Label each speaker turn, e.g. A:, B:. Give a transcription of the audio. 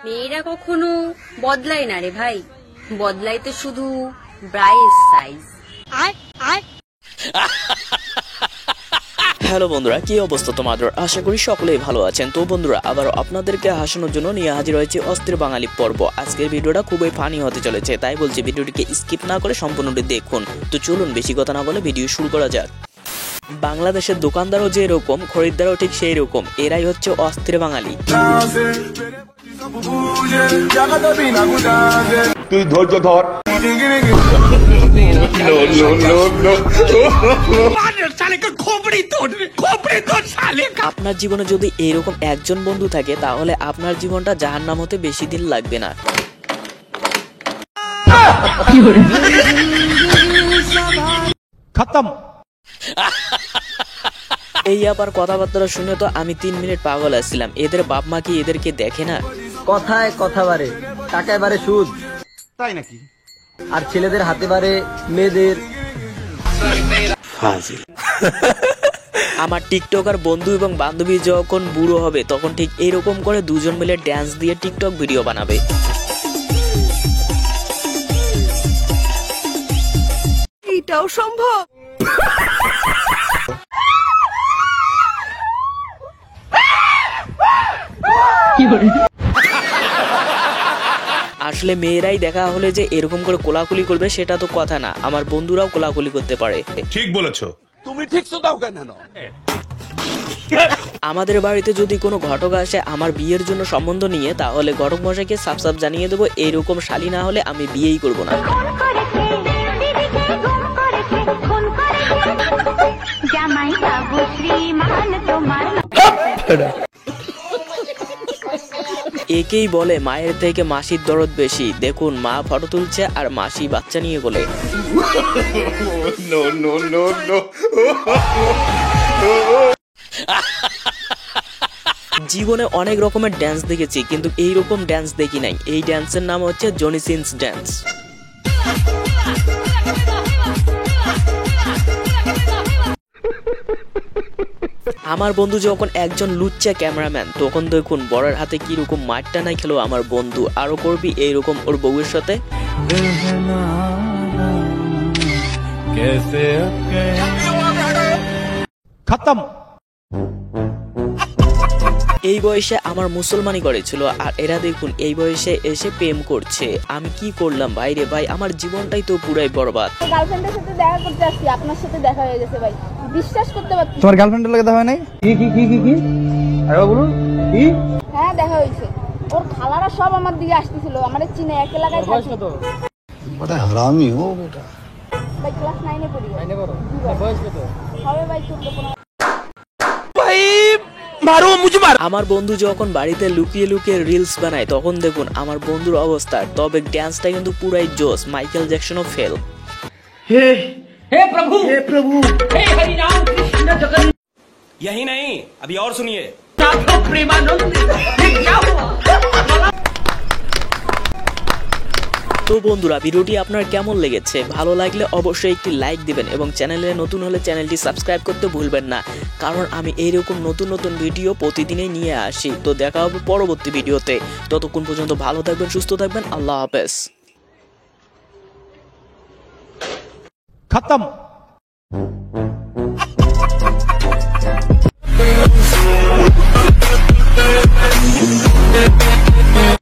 A: মেয়েরা কখনো বদলায় না রে ভাই, বদলায় তো শুধু ব্রাইস সাইজ।
B: হ্যালো বন্ধুরা, কি অবস্থা তোমাদের? আশা করি সকলেই ভালো আছেন। তো বন্ধুরা, আবারও আপনাদেরকে হাসানোর জন্য নিয়ে হাজির হয়েছে অস্থির বাঙালি পর্ব। আজকের ভিডিওটা খুবই ফানি হতে চলেছে, তাই বলছি ভিডিওটিকে স্কিপ না করে সম্পূর্ণটি দেখুন। তো চলুন বেশি কথা না বলে ভিডিও শুরু করা যাক। বাংলাদেশের দোকানদারও যে এরকম, খরিদ্দারও ঠিক সেই রকম। এরাই হচ্ছে অস্থির বাঙালি।
C: তুই ধৈর্য ধর।
B: আপনার জীবনে যদি এরকম একজন বন্ধু থাকে, তাহলে আপনার জীবনটা জাহান্নাম হতে বেশি দিন লাগবে না।
C: খতম।
B: এই আবার কথাবার্তা শুনে তো আমি 3 মিনিট পাগল আসছিলাম। এদের বাপ মা কি এদেরকে দেখে না?
D: কথায় কথা বাড়ে, টাকায় বাড়ে সুদ,
C: তাই নাকি?
D: আর ছেলেদের হাতে বাড়ে মেয়েদের
B: ফাজিল। আমার টিকটকার বন্ধু এবং বান্ধবী যখন বুড়ো হবে, তখন ঠিক এরকম করে দুজন মিলে ড্যান্স দিয়ে টিকটক ভিডিও বানাবে।
E: এটাও সম্ভব?
B: আসলে মেয়েরাই দেখা হলে যে এরকম করে কোলাকুলি করবে সেটা তো কথা না, আমার বন্ধুরাও কোলাকুলি করতে পারে।
C: ঠিক বলেছো।
F: তুমি ঠিক তো দাও কেন?
B: আমাদের বাড়িতে যদি কোনো ঘটক আসে আমার বিয়ের জন্য সম্বন্ধ নিয়ে, তাহলে ঘটক মশাইকে সাফ সাফ জানিয়ে দেবো, এইরকম শালী না হলে আমি বিয়েই করবো না। একেই বলে মায়ের থেকে মাসির দরদ বেশি। দেখুন, মা ফটো তুলছে আর মাসি বাচ্চা নিয়ে বলে। জীবনে অনেক রকমের ড্যান্স দেখেছি, কিন্তু এইরকম ড্যান্স দেখি নাই। এই ড্যান্সের নাম হচ্ছে জনি সিনস ড্যান্স। আমার বন্ধু যখন একজন লুচ্চা ক্যামেরাম্যান, তখন দেখুন বড়ের হাতে কিরকম মারটা নাই খেলো আমার বন্ধু। আরো করবি এইরকম ওর বউয়ের সাথে।
C: খতম।
B: এই বয়সে আমার মুসলমানি করেছিল, আর এরা দেখুন এই বয়সে এসে প্রেম করছে। আমি কি করলাম ভাই রে ভাই, আমার জীবনটাই তো পুরাই বরবাদ।
G: গার্লফ্রেন্ডের সাথে দেখা করতে আসছি, আপনার সাথে দেখা হয়ে গেছে ভাই, বিশ্বাস করতে পারছি।
D: তোমার গার্লফ্রেন্ডের লাগে দেখা হয় নাই? কি আরে বলুন কি?
G: হ্যাঁ দেখা হয়েছে, ওর খালারা সব আমার দিকে আসতেছিল, আমার চিনে এক এলাকায় থাকে।
D: বড় হারামি ও বেটা।
G: ভাই ক্লাস 9 এ পড়ি। 9 এ পড়ো? বয়স কত হবে ভাই? 14-15।
B: আমার বন্ধু যখন বাড়িতে লুকিয়ে লুকিয়ে রিলস বানায়, তখন দেখুন আমার বন্ধুর অবস্থা। তবে ড্যান্সটা কিন্তু পুরাই জোস, মাইকেল জ্যাকসনও ফেল।
H: हे प्रभु हे हरि राम कृष्ण जगन्नाथ। यही नहीं, अभी और सुनिए। प्रेमानंद ये क्या हुआ?
B: তো বন্ধুরা, ভিডিওটি আপনার কেমন লেগেছে? ভালো লাগলে অবশ্যই একটি লাইক দিবেন, এবং চ্যানেলে নতুন হলে চ্যানেলটি সাবস্ক্রাইব করতে ভুলবেন না, কারণ আমি এইরকম নতুন নতুন ভিডিও প্রতিদিনই নিয়ে আসি। তো দেখা হবে পরবর্তী ভিডিওতে। ততক্ষণ পর্যন্ত ভালো থাকবেন, সুস্থ থাকবেন। আল্লাহ হাফেজ।
C: খতম।